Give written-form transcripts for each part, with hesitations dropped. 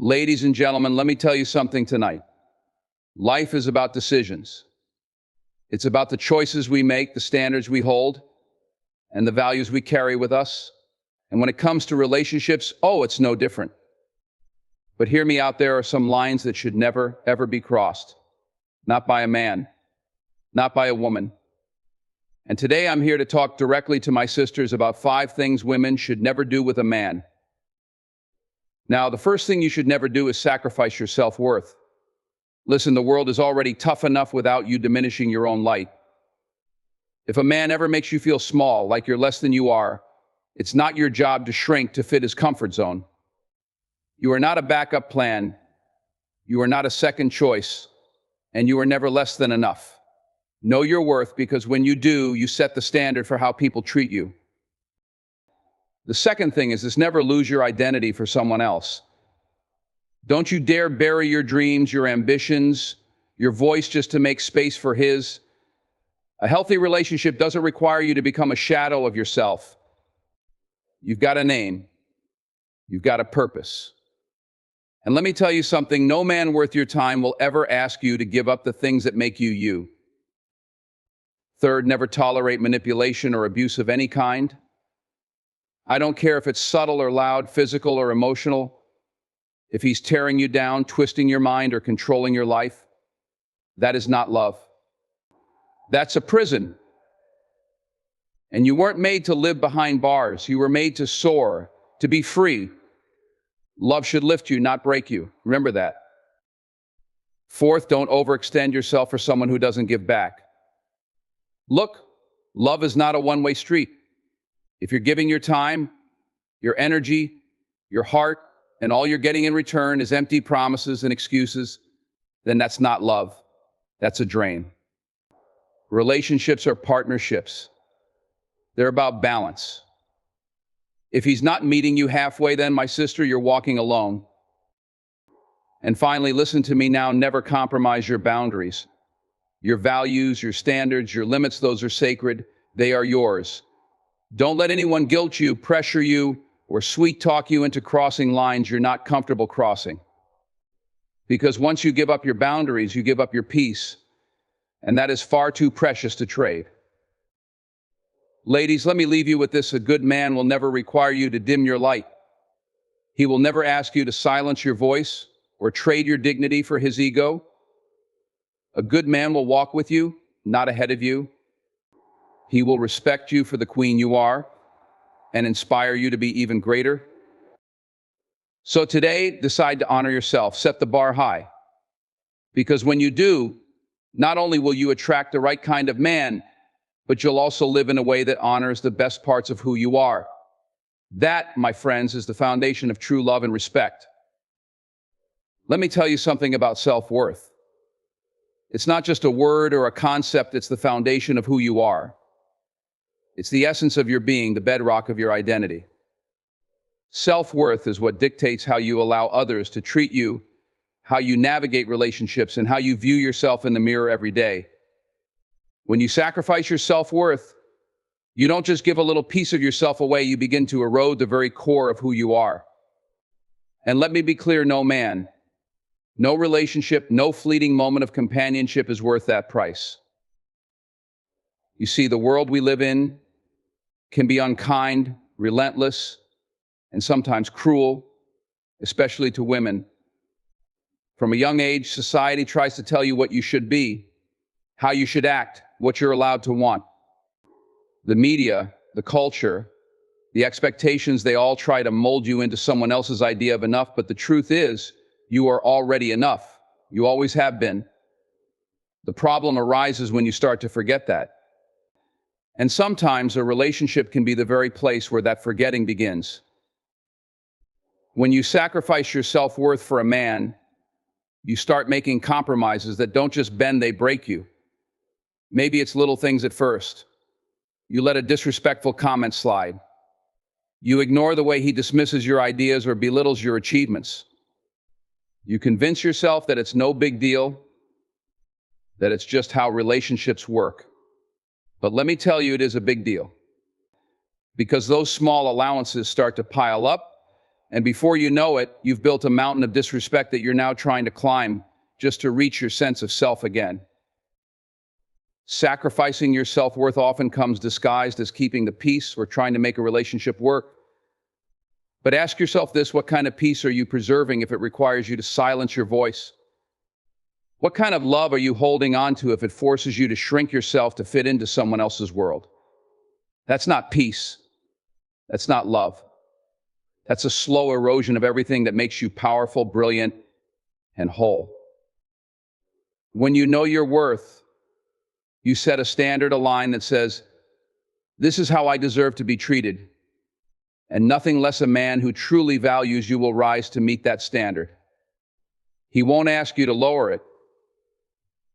Ladies and gentlemen, let me tell you something tonight. Life is about decisions. It's about the choices we make, the standards we hold, and the values we carry with us. And when it comes to relationships, it's no different. But hear me out, there are some lines that should never, ever be crossed. Not by a man, not by a woman. And today I'm here to talk directly to my sisters about 5 things women should never do with a man. Now, the first thing you should never do is sacrifice your self-worth. Listen, the world is already tough enough without you diminishing your own light. If a man ever makes you feel small, like you're less than you are, it's not your job to shrink to fit his comfort zone. You are not a backup plan. You are not a second choice, and you are never less than enough. Know your worth, because when you do, you set the standard for how people treat you. The second thing is never lose your identity for someone else. Don't you dare bury your dreams, your ambitions, your voice just to make space for his. A healthy relationship doesn't require you to become a shadow of yourself. You've got a name. You've got a purpose. And let me tell you something, no man worth your time will ever ask you to give up the things that make you you. Third, never tolerate manipulation or abuse of any kind. I don't care if it's subtle or loud, physical or emotional. If he's tearing you down, twisting your mind, or controlling your life, that is not love. That's a prison. And you weren't made to live behind bars. You were made to soar, to be free. Love should lift you, not break you. Remember that. Fourth, don't overextend yourself for someone who doesn't give back. Look, love is not a one-way street. If you're giving your time, your energy, your heart, and all you're getting in return is empty promises and excuses, then that's not love. That's a drain. Relationships are partnerships. They're about balance. If he's not meeting you halfway, then, my sister, you're walking alone. And finally, listen to me now, never compromise your boundaries. Your values, your standards, your limits, those are sacred. They are yours. Don't let anyone guilt you, pressure you, or sweet talk you into crossing lines you're not comfortable crossing. Because once you give up your boundaries, you give up your peace, and that is far too precious to trade. Ladies, let me leave you with this. A good man will never require you to dim your light. He will never ask you to silence your voice or trade your dignity for his ego. A good man will walk with you, not ahead of you. He will respect you for the queen you are and inspire you to be even greater. So today, decide to honor yourself. Set the bar high. Because when you do, not only will you attract the right kind of man, but you'll also live in a way that honors the best parts of who you are. That, my friends, is the foundation of true love and respect. Let me tell you something about self-worth. It's not just a word or a concept, it's the foundation of who you are. It's the essence of your being, the bedrock of your identity. Self-worth is what dictates how you allow others to treat you, how you navigate relationships, and how you view yourself in the mirror every day. When you sacrifice your self-worth, you don't just give a little piece of yourself away, you begin to erode the very core of who you are. And let me be clear, no man, no relationship, no fleeting moment of companionship is worth that price. You see, the world we live in can be unkind, relentless, and sometimes cruel, especially to women. From a young age, society tries to tell you what you should be, how you should act, what you're allowed to want. The media, the culture, the expectations, they all try to mold you into someone else's idea of enough, but the truth is, you are already enough. You always have been. The problem arises when you start to forget that. And sometimes a relationship can be the very place where that forgetting begins. When you sacrifice your self-worth for a man, you start making compromises that don't just bend, they break you. Maybe it's little things at first. You let a disrespectful comment slide. You ignore the way he dismisses your ideas or belittles your achievements. You convince yourself that it's no big deal, that it's just how relationships work. But let me tell you, it is a big deal. Because those small allowances start to pile up, And before you know it, you've built a mountain of disrespect that you're now trying to climb just to reach your sense of self again. Sacrificing your self-worth often comes disguised as keeping the peace or trying to make a relationship work. But ask yourself this: what kind of peace are you preserving if it requires you to silence your voice? What kind of love are you holding on to if it forces you to shrink yourself to fit into someone else's world? That's not peace. That's not love. That's a slow erosion of everything that makes you powerful, brilliant, and whole. When you know your worth, you set a standard, a line that says, "This is how I deserve to be treated." And nothing less a man who truly values you will rise to meet that standard. He won't ask you to lower it,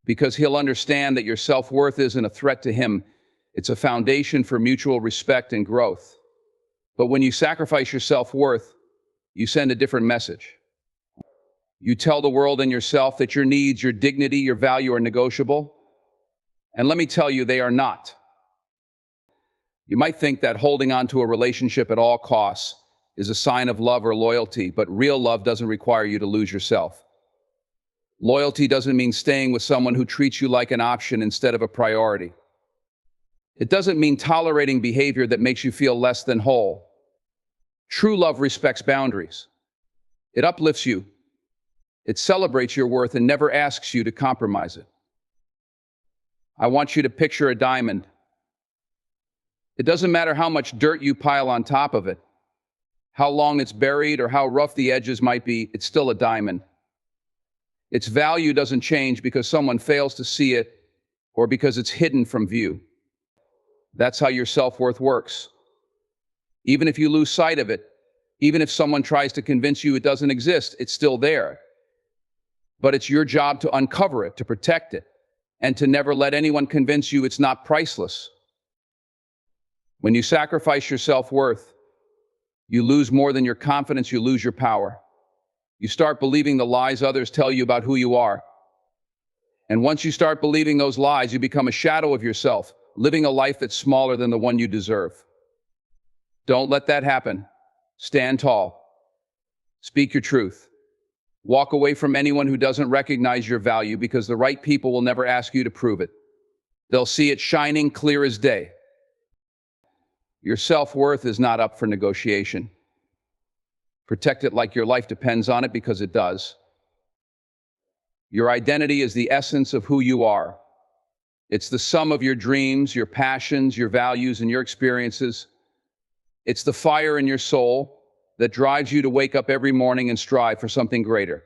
because he'll understand that your self-worth isn't a threat to him. It's a foundation for mutual respect and growth. But when you sacrifice your self-worth, you send a different message. You tell the world and yourself that your needs, your dignity, your value are negotiable. And let me tell you, they are not. You might think that holding on to a relationship at all costs is a sign of love or loyalty, but real love doesn't require you to lose yourself. Loyalty doesn't mean staying with someone who treats you like an option instead of a priority. It doesn't mean tolerating behavior that makes you feel less than whole. True love respects boundaries. It uplifts you. It celebrates your worth and never asks you to compromise it. I want you to picture a diamond. It doesn't matter how much dirt you pile on top of it, how long it's buried, or how rough the edges might be, it's still a diamond. Its value doesn't change because someone fails to see it or because it's hidden from view. That's how your self-worth works. Even if you lose sight of it, even if someone tries to convince you it doesn't exist, it's still there. But it's your job to uncover it, to protect it, and to never let anyone convince you it's not priceless. When you sacrifice your self-worth, you lose more than your confidence, you lose your power. You start believing the lies others tell you about who you are. And once you start believing those lies, you become a shadow of yourself, living a life that's smaller than the one you deserve. Don't let that happen. Stand tall. Speak your truth. Walk away from anyone who doesn't recognize your value, because the right people will never ask you to prove it. They'll see it shining clear as day. Your self-worth is not up for negotiation. Protect it like your life depends on it, because it does. Your identity is the essence of who you are. It's the sum of your dreams, your passions, your values, and your experiences. It's the fire in your soul that drives you to wake up every morning and strive for something greater.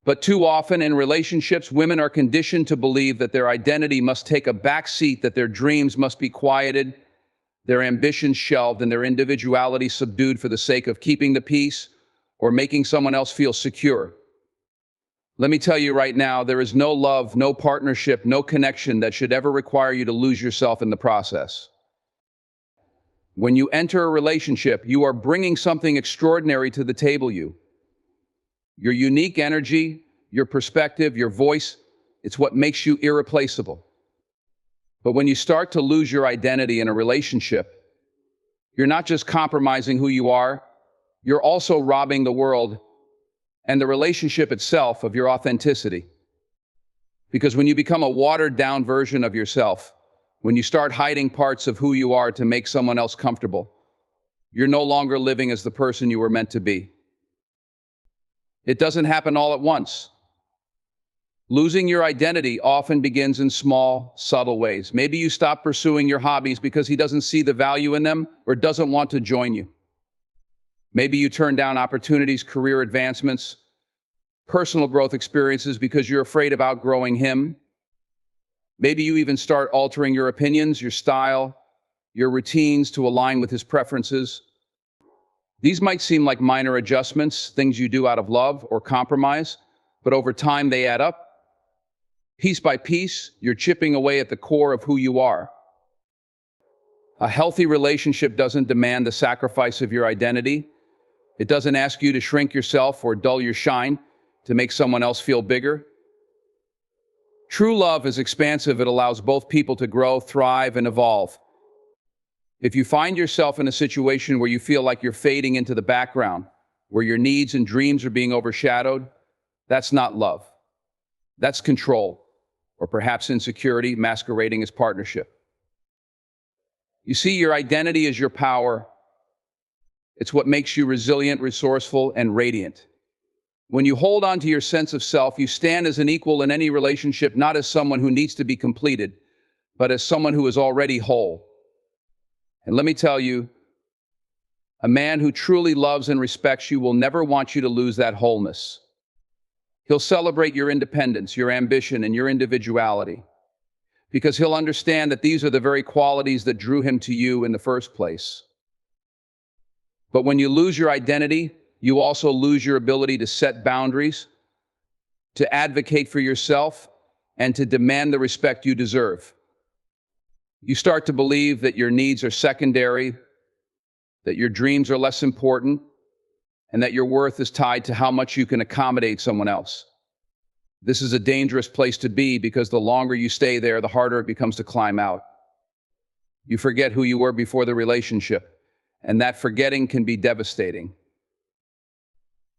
But too often in relationships, women are conditioned to believe that their identity must take a back seat, that their dreams must be quieted, their ambitions shelved, and their individuality subdued for the sake of keeping the peace or making someone else feel secure. Let me tell you right now, there is no love, no partnership, no connection that should ever require you to lose yourself in the process. When you enter a relationship, you are bringing something extraordinary to the table. Your unique energy, your perspective, your voice, it's what makes you irreplaceable. But when you start to lose your identity in a relationship, you're not just compromising who you are, you're also robbing the world and the relationship itself of your authenticity. Because when you become a watered-down version of yourself, when you start hiding parts of who you are to make someone else comfortable, you're no longer living as the person you were meant to be. It doesn't happen all at once. Losing your identity often begins in small, subtle ways. Maybe you stop pursuing your hobbies because he doesn't see the value in them or doesn't want to join you. Maybe you turn down opportunities, career advancements, personal growth experiences because you're afraid of outgrowing him. Maybe you even start altering your opinions, your style, your routines to align with his preferences. These might seem like minor adjustments, things you do out of love or compromise, but over time they add up. Piece by piece, you're chipping away at the core of who you are. A healthy relationship doesn't demand the sacrifice of your identity. It doesn't ask you to shrink yourself or dull your shine to make someone else feel bigger. True love is expansive. It allows both people to grow, thrive, and evolve. If you find yourself in a situation where you feel like you're fading into the background, where your needs and dreams are being overshadowed, that's not love. That's control, or perhaps insecurity masquerading as partnership. You see, your identity is your power. It's what makes you resilient, resourceful, and radiant. When you hold on to your sense of self, you stand as an equal in any relationship, not as someone who needs to be completed, but as someone who is already whole. And let me tell you, a man who truly loves and respects you will never want you to lose that wholeness. He'll celebrate your independence, your ambition, and your individuality, because he'll understand that these are the very qualities that drew him to you in the first place. But when you lose your identity, you also lose your ability to set boundaries, to advocate for yourself, and to demand the respect you deserve. You start to believe that your needs are secondary, that your dreams are less important, and that your worth is tied to how much you can accommodate someone else. This is a dangerous place to be because the longer you stay there, the harder it becomes to climb out. You forget who you were before the relationship, and that forgetting can be devastating.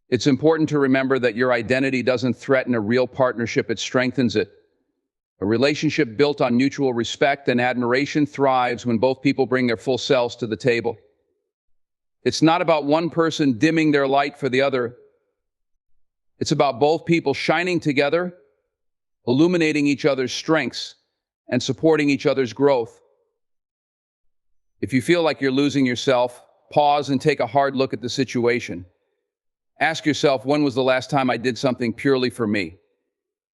It's important to remember that your identity doesn't threaten a real partnership, it strengthens it. A relationship built on mutual respect and admiration thrives when both people bring their full selves to the table. It's not about one person dimming their light for the other. It's about both people shining together, illuminating each other's strengths, and supporting each other's growth. If you feel like you're losing yourself, pause and take a hard look at the situation. Ask yourself, when was the last time I did something purely for me?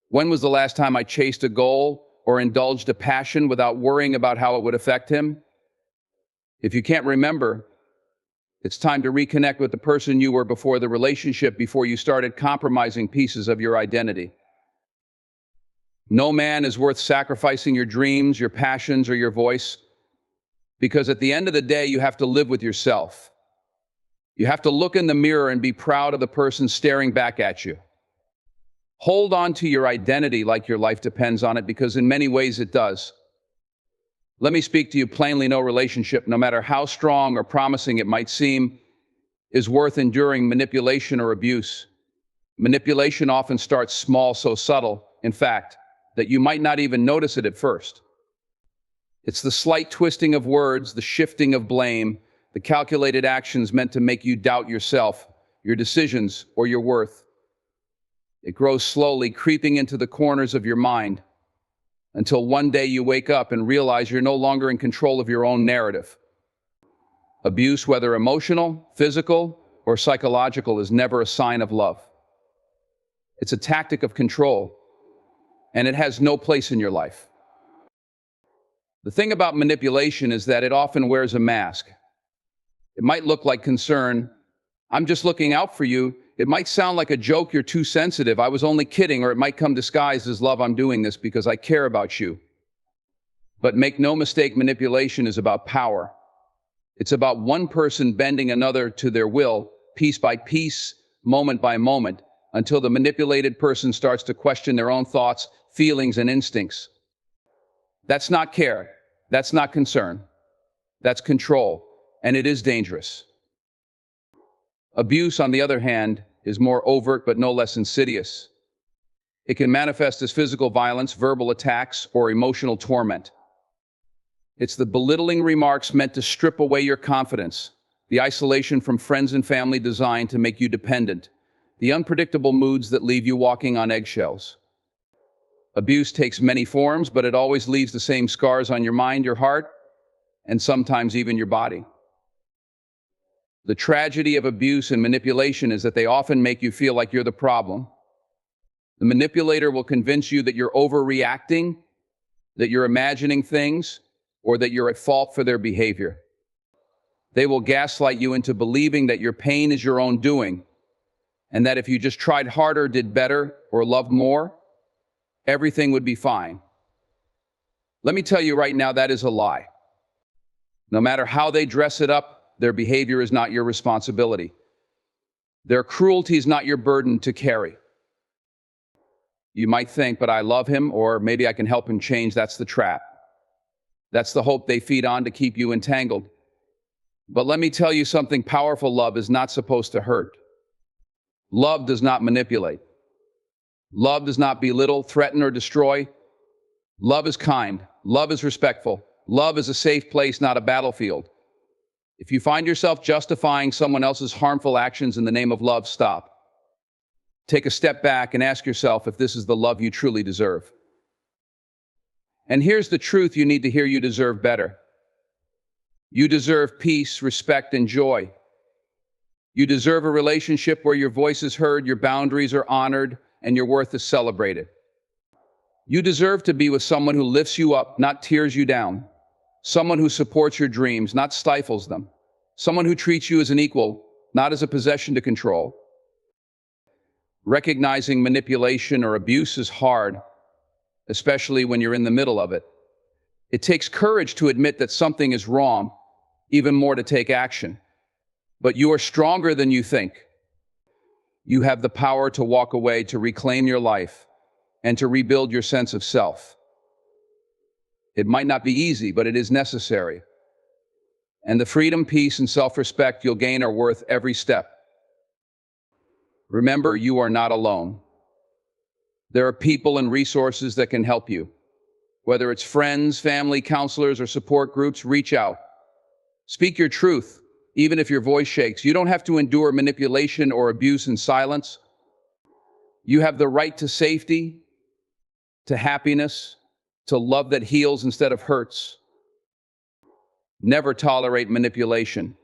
When was the last time I chased a goal or indulged a passion without worrying about how it would affect him? If you can't remember, it's time to reconnect with the person you were before the relationship, before you started compromising pieces of your identity. No man is worth sacrificing your dreams, your passions, or your voice, because at the end of the day, you have to live with yourself. You have to look in the mirror and be proud of the person staring back at you. Hold on to your identity like your life depends on it, because in many ways it does. Let me speak to you plainly, no relationship, no matter how strong or promising it might seem, is worth enduring manipulation or abuse. Manipulation often starts small, so subtle, in fact, that you might not even notice it at first. It's the slight twisting of words, the shifting of blame, the calculated actions meant to make you doubt yourself, your decisions, or your worth. It grows slowly, creeping into the corners of your mind, until one day you wake up and realize you're no longer in control of your own narrative. Abuse, whether emotional, physical, or psychological, is never a sign of love. It's a tactic of control, and it has no place in your life. The thing about manipulation is that it often wears a mask. It might look like concern. I'm just looking out for you. It might sound like a joke, you're too sensitive, I was only kidding, or it might come disguised as love, I'm doing this because I care about you. But make no mistake, manipulation is about power. It's about one person bending another to their will, piece by piece, moment by moment, until the manipulated person starts to question their own thoughts, feelings, and instincts. That's not care. That's not concern. That's control, and it is dangerous. Abuse, on the other hand, is more overt but no less insidious. It can manifest as physical violence, verbal attacks, or emotional torment. It's the belittling remarks meant to strip away your confidence, the isolation from friends and family designed to make you dependent, the unpredictable moods that leave you walking on eggshells. Abuse takes many forms, but it always leaves the same scars on your mind, your heart, and sometimes even your body. The tragedy of abuse and manipulation is that they often make you feel like you're the problem. The manipulator will convince you that you're overreacting, that you're imagining things, or that you're at fault for their behavior. They will gaslight you into believing that your pain is your own doing, and that if you just tried harder, did better, or loved more, everything would be fine. Let me tell you right now, that is a lie. No matter how they dress it up, their behavior is not your responsibility. Their cruelty is not your burden to carry. You might think, but I love him, or maybe I can help him change. That's the trap. That's the hope they feed on to keep you entangled. But let me tell you something powerful. Love is not supposed to hurt. Love does not manipulate. Love does not belittle, threaten, or destroy. Love is kind. Love is respectful. Love is a safe place, not a battlefield. If you find yourself justifying someone else's harmful actions in the name of love, stop. Take a step back and ask yourself if this is the love you truly deserve. And here's the truth you need to hear: you deserve better. You deserve peace, respect, and joy. You deserve a relationship where your voice is heard, your boundaries are honored, and your worth is celebrated. You deserve to be with someone who lifts you up, not tears you down. Someone who supports your dreams, not stifles them. Someone who treats you as an equal, not as a possession to control. Recognizing manipulation or abuse is hard, especially when you're in the middle of it. It takes courage to admit that something is wrong, even more to take action. But you are stronger than you think. You have the power to walk away, to reclaim your life, and to rebuild your sense of self. It might not be easy, but it is necessary. And the freedom, peace, and self-respect you'll gain are worth every step. Remember, you are not alone. There are people and resources that can help you. Whether it's friends, family, counselors, or support groups, reach out. Speak your truth, even if your voice shakes. You don't have to endure manipulation or abuse in silence. You have the right to safety, to happiness, to love that heals instead of hurts. Never tolerate manipulation.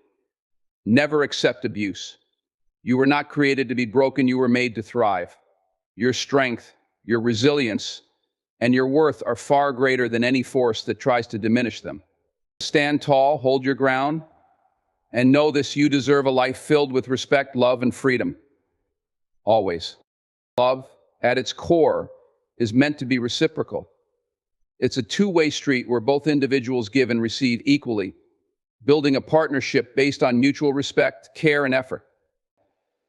Never accept abuse. You were not created to be broken, you were made to thrive. Your strength, your resilience, and your worth are far greater than any force that tries to diminish them. Stand tall, hold your ground, and know this: you deserve a life filled with respect, love, and freedom. Always. Love, at its core, is meant to be reciprocal. It's a two-way street where both individuals give and receive equally, building a partnership based on mutual respect, care, and effort.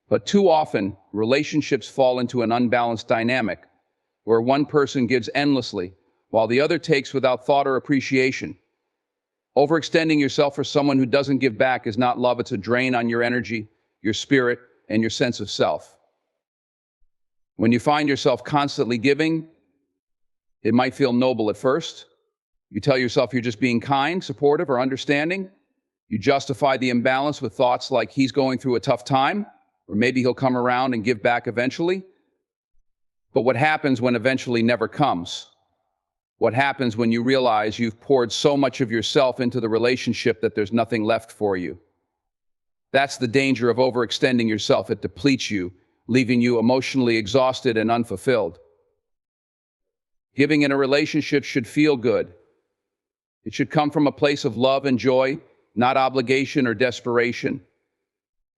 But too often, relationships fall into an unbalanced dynamic where one person gives endlessly while the other takes without thought or appreciation. Overextending yourself for someone who doesn't give back is not love. It's a drain on your energy, your spirit, and your sense of self. When you find yourself constantly giving, it might feel noble at first. You tell yourself you're just being kind, supportive, or understanding. You justify the imbalance with thoughts like, he's going through a tough time, or maybe he'll come around and give back eventually. But what happens when eventually never comes? What happens when you realize you've poured so much of yourself into the relationship that there's nothing left for you? That's the danger of overextending yourself. It depletes you, leaving you emotionally exhausted and unfulfilled. Giving in a relationship should feel good. It should come from a place of love and joy, not obligation or desperation.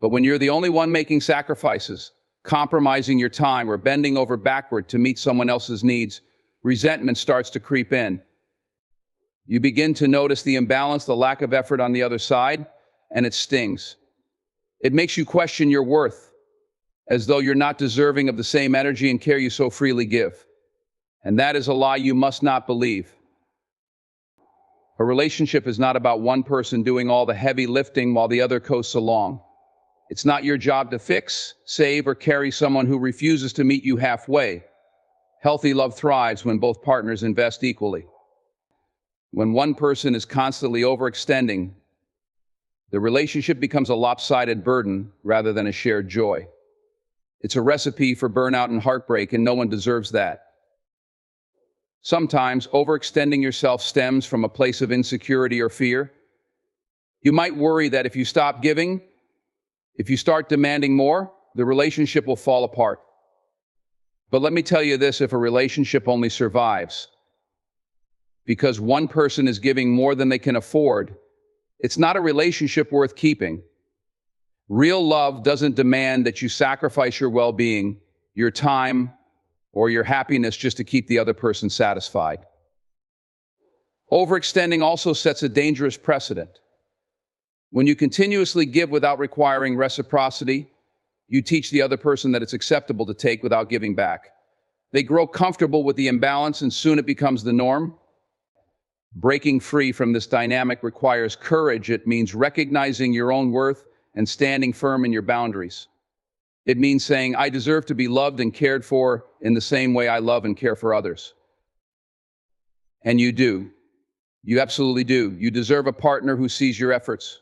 But when you're the only one making sacrifices, compromising your time, or bending over backward to meet someone else's needs, resentment starts to creep in. You begin to notice the imbalance, the lack of effort on the other side, and it stings. It makes you question your worth, as though you're not deserving of the same energy and care you so freely give. And that is a lie you must not believe. A relationship is not about one person doing all the heavy lifting while the other coasts along. It's not your job to fix, save, or carry someone who refuses to meet you halfway. Healthy love thrives when both partners invest equally. When one person is constantly overextending, the relationship becomes a lopsided burden rather than a shared joy. It's a recipe for burnout and heartbreak, and no one deserves that. Sometimes overextending yourself stems from a place of insecurity or fear. You might worry that if you stop giving, if you start demanding more, the relationship will fall apart. But let me tell you this: if a relationship only survives because one person is giving more than they can afford, it's not a relationship worth keeping. Real love doesn't demand that you sacrifice your well-being, your time, or your happiness just to keep the other person satisfied. Overextending also sets a dangerous precedent. When you continuously give without requiring reciprocity, you teach the other person that it's acceptable to take without giving back. They grow comfortable with the imbalance, and soon it becomes the norm. Breaking free from this dynamic requires courage. It means recognizing your own worth and standing firm in your boundaries. It means saying, I deserve to be loved and cared for in the same way I love and care for others. And you do. You absolutely do. You deserve a partner who sees your efforts,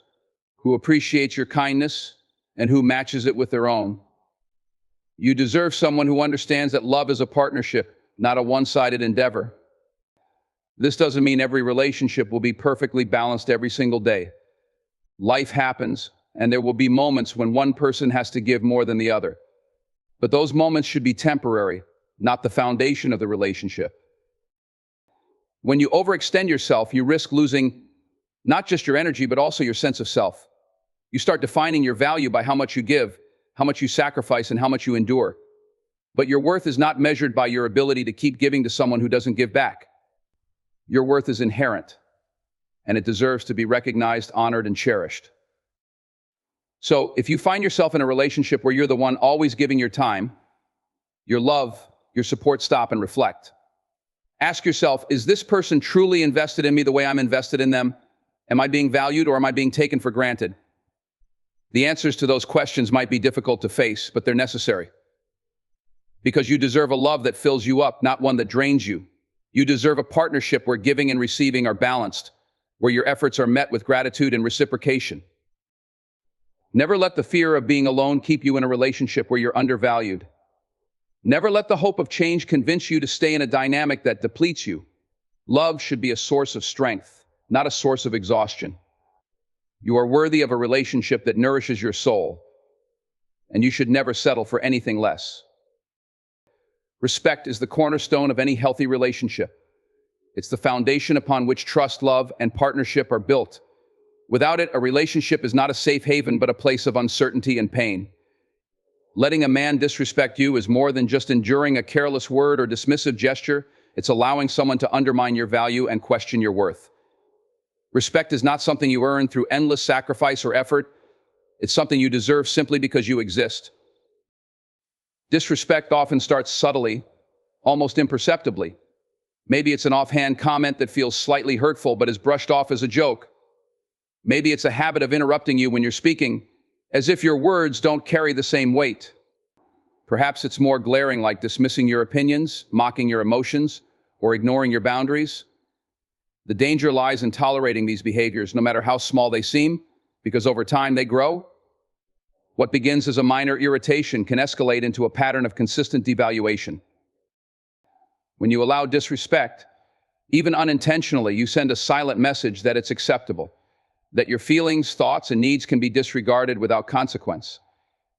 who appreciates your kindness, and who matches it with their own. You deserve someone who understands that love is a partnership, not a one-sided endeavor. This doesn't mean every relationship will be perfectly balanced every single day. Life happens, and there will be moments when one person has to give more than the other. But those moments should be temporary, not the foundation of the relationship. When you overextend yourself, you risk losing not just your energy, but also your sense of self. You start defining your value by how much you give, how much you sacrifice, and how much you endure. But your worth is not measured by your ability to keep giving to someone who doesn't give back. Your worth is inherent, and it deserves to be recognized, honored, and cherished. So if you find yourself in a relationship where you're the one always giving your time, your love, your support, stop and reflect. Ask yourself, is this person truly invested in me the way I'm invested in them? Am I being valued, or am I being taken for granted? The answers to those questions might be difficult to face, but they're necessary. Because you deserve a love that fills you up, not one that drains you. You deserve a partnership where giving and receiving are balanced, where your efforts are met with gratitude and reciprocation. Never let the fear of being alone keep you in a relationship where you're undervalued. Never let the hope of change convince you to stay in a dynamic that depletes you. Love should be a source of strength, not a source of exhaustion. You are worthy of a relationship that nourishes your soul, and you should never settle for anything less. Respect is the cornerstone of any healthy relationship. It's the foundation upon which trust, love, and partnership are built. Without it, a relationship is not a safe haven, but a place of uncertainty and pain. Letting a man disrespect you is more than just enduring a careless word or dismissive gesture. It's allowing someone to undermine your value and question your worth. Respect is not something you earn through endless sacrifice or effort. It's something you deserve simply because you exist. Disrespect often starts subtly, almost imperceptibly. Maybe it's an offhand comment that feels slightly hurtful but is brushed off as a joke. Maybe it's a habit of interrupting you when you're speaking, as if your words don't carry the same weight. Perhaps it's more glaring, like dismissing your opinions, mocking your emotions, or ignoring your boundaries. The danger lies in tolerating these behaviors, no matter how small they seem, because over time they grow. What begins as a minor irritation can escalate into a pattern of consistent devaluation. When you allow disrespect, even unintentionally, you send a silent message that it's acceptable, that your feelings, thoughts, and needs can be disregarded without consequence.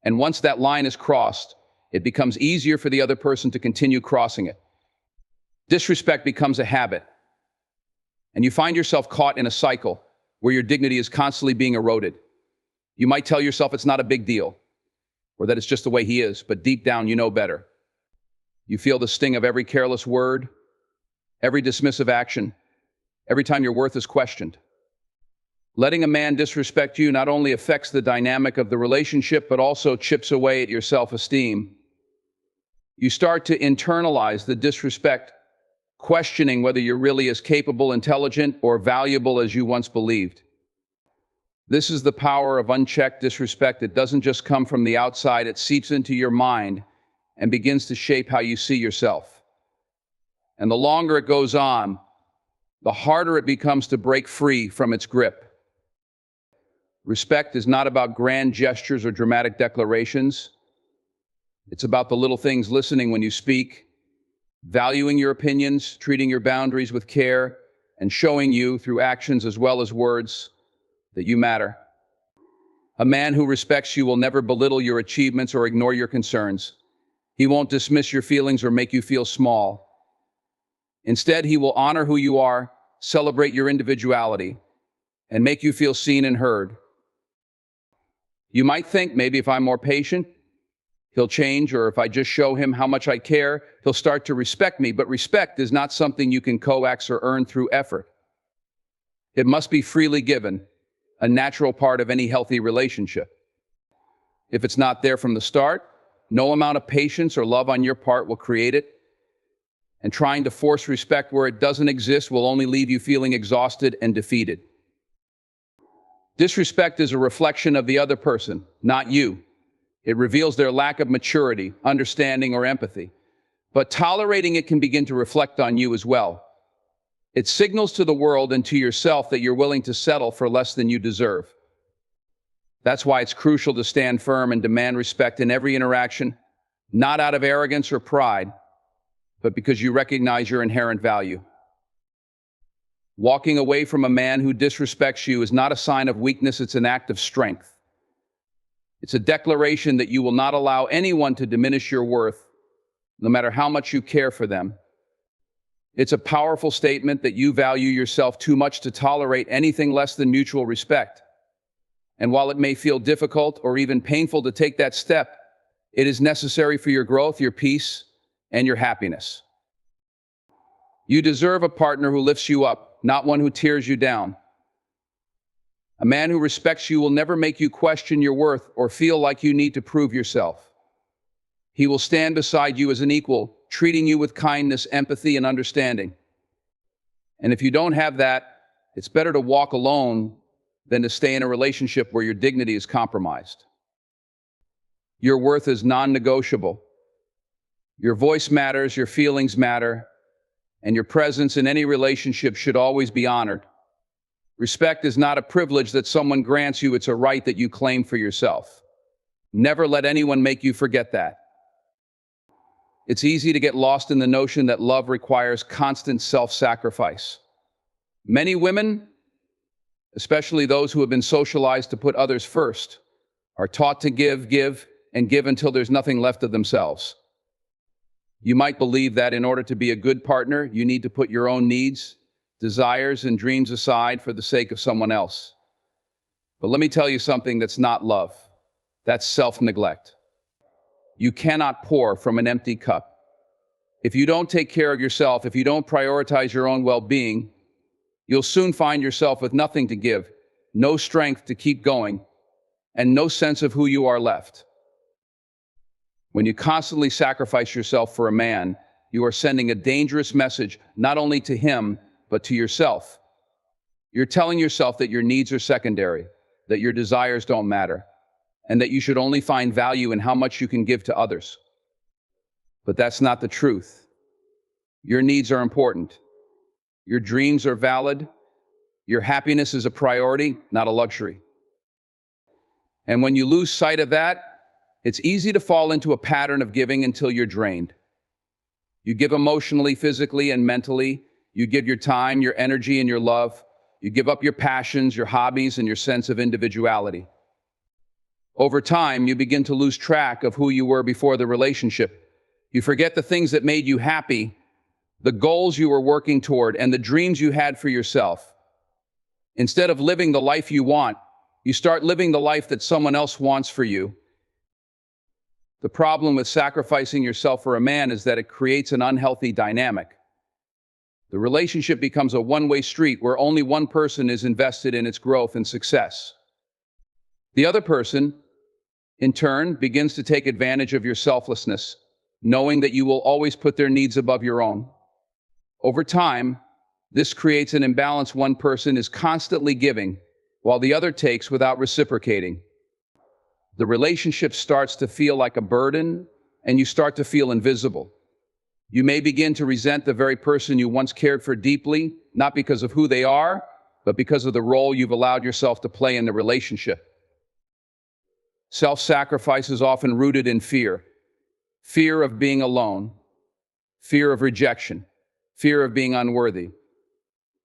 And once that line is crossed, it becomes easier for the other person to continue crossing it. Disrespect becomes a habit, and you find yourself caught in a cycle where your dignity is constantly being eroded. You might tell yourself it's not a big deal, or that it's just the way he is, but deep down you know better. You feel the sting of every careless word, every dismissive action, every time your worth is questioned. Letting a man disrespect you not only affects the dynamic of the relationship, but also chips away at your self-esteem. You start to internalize the disrespect, questioning whether you're really as capable, intelligent, or valuable as you once believed. This is the power of unchecked disrespect. It doesn't just come from the outside, it seeps into your mind and begins to shape how you see yourself. And the longer it goes on, the harder it becomes to break free from its grip. Respect is not about grand gestures or dramatic declarations. It's about the little things: listening when you speak, valuing your opinions, treating your boundaries with care, and showing you, through actions as well as words, that you matter. A man who respects you will never belittle your achievements or ignore your concerns. He won't dismiss your feelings or make you feel small. Instead, he will honor who you are, celebrate your individuality, and make you feel seen and heard. You might think, maybe if I'm more patient, he'll change, or if I just show him how much I care, he'll start to respect me. But respect is not something you can coax or earn through effort. It must be freely given, a natural part of any healthy relationship. If it's not there from the start, no amount of patience or love on your part will create it. And trying to force respect where it doesn't exist will only leave you feeling exhausted and defeated. Disrespect is a reflection of the other person, not you. It reveals their lack of maturity, understanding, or empathy. But tolerating it can begin to reflect on you as well. It signals to the world and to yourself that you're willing to settle for less than you deserve. That's why it's crucial to stand firm and demand respect in every interaction, not out of arrogance or pride, but because you recognize your inherent value. Walking away from a man who disrespects you is not a sign of weakness, it's an act of strength. It's a declaration that you will not allow anyone to diminish your worth, no matter how much you care for them. It's a powerful statement that you value yourself too much to tolerate anything less than mutual respect. And while it may feel difficult or even painful to take that step, it is necessary for your growth, your peace, and your happiness. You deserve a partner who lifts you up, not one who tears you down. A man who respects you will never make you question your worth or feel like you need to prove yourself. He will stand beside you as an equal, treating you with kindness, empathy, and understanding. And if you don't have that, it's better to walk alone than to stay in a relationship where your dignity is compromised. Your worth is non-negotiable. Your voice matters, your feelings matter, and your presence in any relationship should always be honored. Respect is not a privilege that someone grants you, it's a right that you claim for yourself. Never let anyone make you forget that. It's easy to get lost in the notion that love requires constant self-sacrifice. Many women, especially those who have been socialized to put others first, are taught to give, and give until there's nothing left of themselves. You might believe that in order to be a good partner, you need to put your own needs, desires, and dreams aside for the sake of someone else. But let me tell you something that's not love. That's self-neglect. You cannot pour from an empty cup. If you don't take care of yourself, if you don't prioritize your own well-being, you'll soon find yourself with nothing to give, no strength to keep going, and no sense of who you are left. When you constantly sacrifice yourself for a man, you are sending a dangerous message not only to him, but to yourself. You're telling yourself that your needs are secondary, that your desires don't matter, and that you should only find value in how much you can give to others. But that's not the truth. Your needs are important. Your dreams are valid. Your happiness is a priority, not a luxury. And when you lose sight of that, it's easy to fall into a pattern of giving until you're drained. You give emotionally, physically, and mentally. You give your time, your energy, and your love. You give up your passions, your hobbies, and your sense of individuality. Over time, you begin to lose track of who you were before the relationship. You forget the things that made you happy, the goals you were working toward, and the dreams you had for yourself. Instead of living the life you want, you start living the life that someone else wants for you. The problem with sacrificing yourself for a man is that it creates an unhealthy dynamic. The relationship becomes a one-way street where only one person is invested in its growth and success. The other person, in turn, begins to take advantage of your selflessness, knowing that you will always put their needs above your own. Over time, this creates an imbalance. One person is constantly giving, while the other takes without reciprocating. The relationship starts to feel like a burden, and you start to feel invisible. You may begin to resent the very person you once cared for deeply, not because of who they are, but because of the role you've allowed yourself to play in the relationship. Self-sacrifice is often rooted in fear. Fear of being alone, fear of rejection, fear of being unworthy.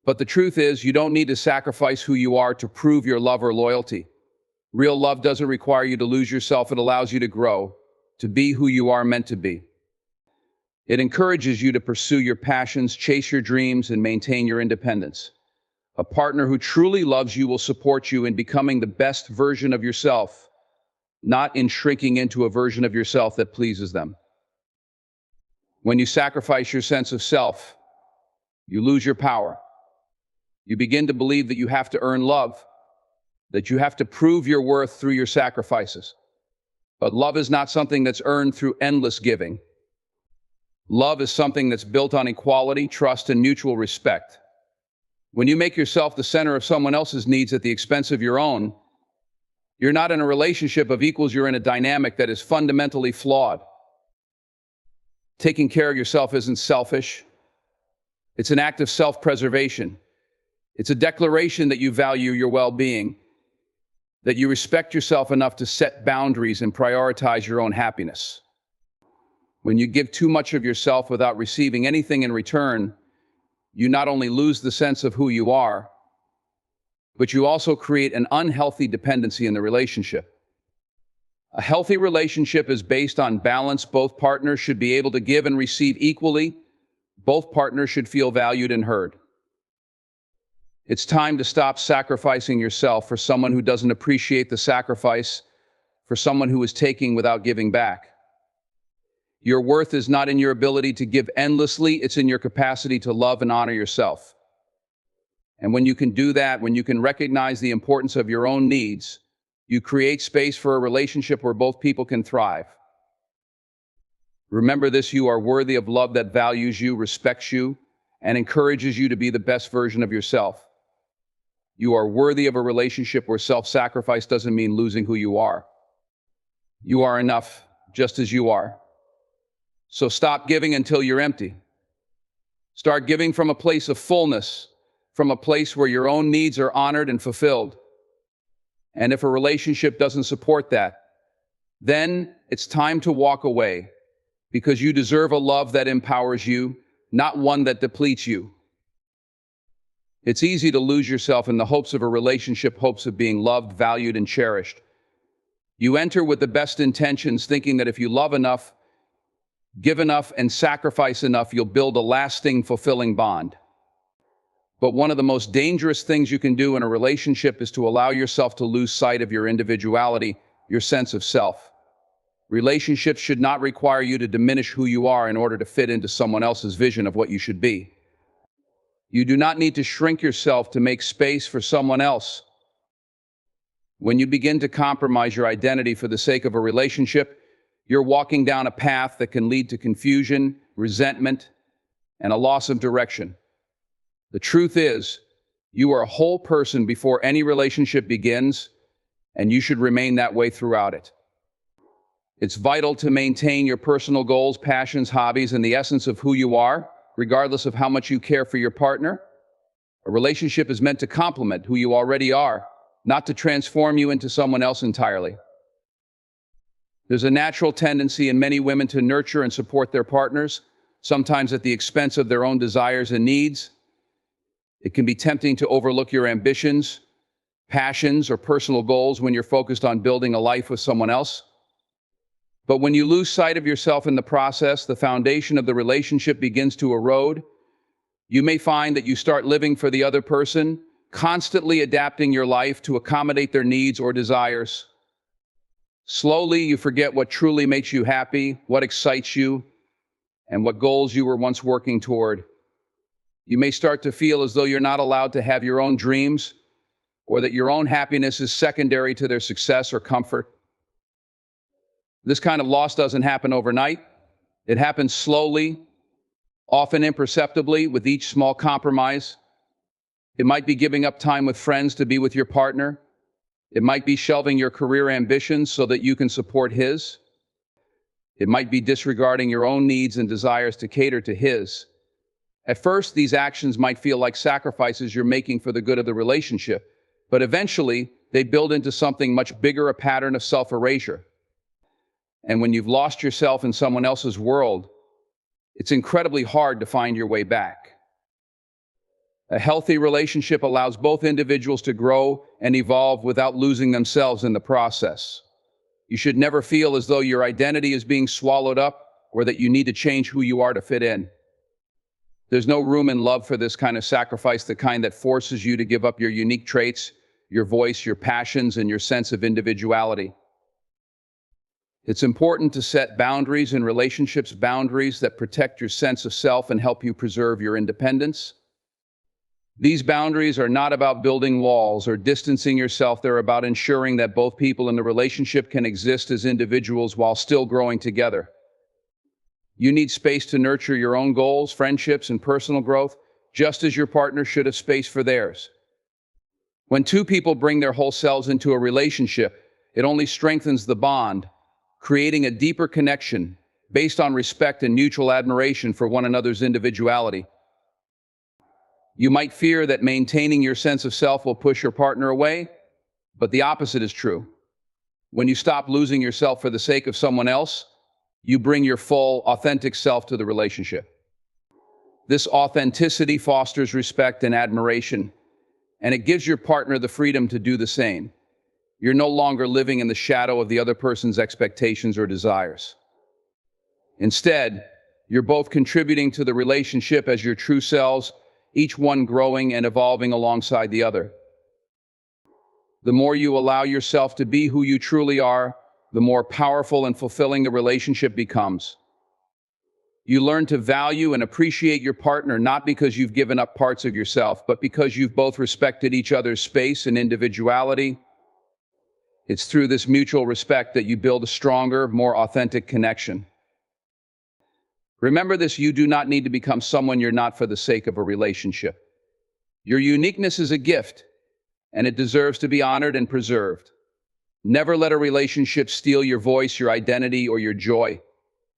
But the truth is, you don't need to sacrifice who you are to prove your love or loyalty. Real love doesn't require you to lose yourself. It allows you to grow, to be who you are meant to be. It encourages you to pursue your passions, chase your dreams, and maintain your independence. A partner who truly loves you will support you in becoming the best version of yourself, not in shrinking into a version of yourself that pleases them. When you sacrifice your sense of self, you lose your power. You begin to believe that you have to earn love, that you have to prove your worth through your sacrifices. But love is not something that's earned through endless giving. Love is something that's built on equality, trust, and mutual respect. When you make yourself the center of someone else's needs at the expense of your own, You're not in a relationship of equals, you're in a dynamic that is fundamentally flawed. Taking care of yourself isn't selfish. It's an act of self-preservation. It's a declaration that you value your well-being, that you respect yourself enough to set boundaries and prioritize your own happiness. When you give too much of yourself without receiving anything in return, you not only lose the sense of who you are, but you also create an unhealthy dependency in the relationship. A healthy relationship is based on balance. Both partners should be able to give and receive equally. Both partners should feel valued and heard. It's time to stop sacrificing yourself for someone who doesn't appreciate the sacrifice, for someone who is taking without giving back. Your worth is not in your ability to give endlessly, it's in your capacity to love and honor yourself. And when you can do that, when you can recognize the importance of your own needs, you create space for a relationship where both people can thrive. Remember this: you are worthy of love that values you, respects you, and encourages you to be the best version of yourself. You are worthy of a relationship where self-sacrifice doesn't mean losing who you are. You are enough, just as you are. So stop giving until you're empty. Start giving from a place of fullness, from a place where your own needs are honored and fulfilled. And if a relationship doesn't support that, then it's time to walk away, because you deserve a love that empowers you, not one that depletes you. It's easy to lose yourself in the hopes of a relationship, hopes of being loved, valued, and cherished. You enter with the best intentions, thinking that if you love enough, give enough, and sacrifice enough, you'll build a lasting, fulfilling bond. But one of the most dangerous things you can do in a relationship is to allow yourself to lose sight of your individuality, your sense of self. Relationships should not require you to diminish who you are in order to fit into someone else's vision of what you should be. You do not need to shrink yourself to make space for someone else. When you begin to compromise your identity for the sake of a relationship, you're walking down a path that can lead to confusion, resentment, and a loss of direction. The truth is, you are a whole person before any relationship begins, and you should remain that way throughout it. It's vital to maintain your personal goals, passions, hobbies, and the essence of who you are, regardless of how much you care for your partner. A relationship is meant to complement who you already are, not to transform you into someone else entirely. There's a natural tendency in many women to nurture and support their partners, sometimes at the expense of their own desires and needs. It can be tempting to overlook your ambitions, passions, or personal goals when you're focused on building a life with someone else. But when you lose sight of yourself in the process, the foundation of the relationship begins to erode. You may find that you start living for the other person, constantly adapting your life to accommodate their needs or desires. Slowly, you forget what truly makes you happy, what excites you, and what goals you were once working toward. You may start to feel as though you're not allowed to have your own dreams, or that your own happiness is secondary to their success or comfort. This kind of loss doesn't happen overnight. It happens slowly, often imperceptibly, with each small compromise. It might be giving up time with friends to be with your partner. It might be shelving your career ambitions so that you can support his. It might be disregarding your own needs and desires to cater to his. At first, these actions might feel like sacrifices you're making for the good of the relationship, but eventually, they build into something much bigger, a pattern of self-erasure. And when you've lost yourself in someone else's world, it's incredibly hard to find your way back. A healthy relationship allows both individuals to grow and evolve without losing themselves in the process. You should never feel as though your identity is being swallowed up or that you need to change who you are to fit in. There's no room in love for this kind of sacrifice, the kind that forces you to give up your unique traits, your voice, your passions, and your sense of individuality. It's important to set boundaries in relationships, boundaries that protect your sense of self and help you preserve your independence. These boundaries are not about building walls or distancing yourself. They're about ensuring that both people in the relationship can exist as individuals while still growing together. You need space to nurture your own goals, friendships, and personal growth, just as your partner should have space for theirs. When two people bring their whole selves into a relationship, It only strengthens the bond, creating a deeper connection based on respect and mutual admiration for one another's individuality. You might fear that maintaining your sense of self will push your partner away, but the opposite is true. When you stop losing yourself for the sake of someone else, you bring your full, authentic self to the relationship. This authenticity fosters respect and admiration, and it gives your partner the freedom to do the same. You're no longer living in the shadow of the other person's expectations or desires. Instead, you're both contributing to the relationship as your true selves, each one growing and evolving alongside the other. The more you allow yourself to be who you truly are, the more powerful and fulfilling the relationship becomes. You learn to value and appreciate your partner not because you've given up parts of yourself, but because you've both respected each other's space and individuality. It's through this mutual respect that you build a stronger, more authentic connection. Remember this: you do not need to become someone you're not for the sake of a relationship. Your uniqueness is a gift, and it deserves to be honored and preserved. Never let a relationship steal your voice, your identity, or your joy.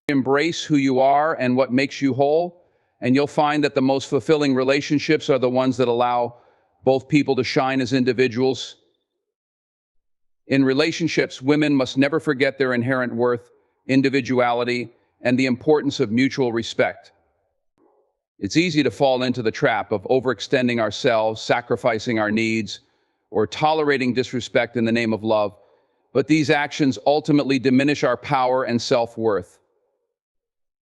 Embrace who you are and what makes you whole, and you'll find that the most fulfilling relationships are the ones that allow both people to shine as individuals. In relationships, women must never forget their inherent worth, individuality, and the importance of mutual respect. It's easy to fall into the trap of overextending ourselves, sacrificing our needs, or tolerating disrespect in the name of love, but these actions ultimately diminish our power and self-worth.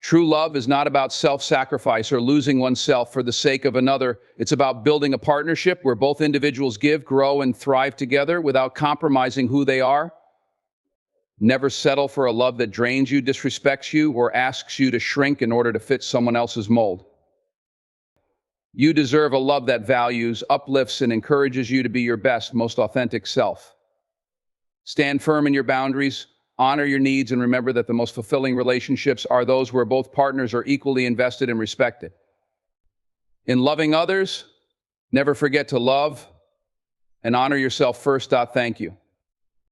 True love is not about self-sacrifice or losing oneself for the sake of another. It's about building a partnership where both individuals give, grow, and thrive together without compromising who they are. Never settle for a love that drains you, disrespects you, or asks you to shrink in order to fit someone else's mold. You deserve a love that values, uplifts, and encourages you to be your best, most authentic self. Stand firm in your boundaries, honor your needs, and remember that the most fulfilling relationships are those where both partners are equally invested and respected. In loving others, never forget to love and honor yourself first. Thank you.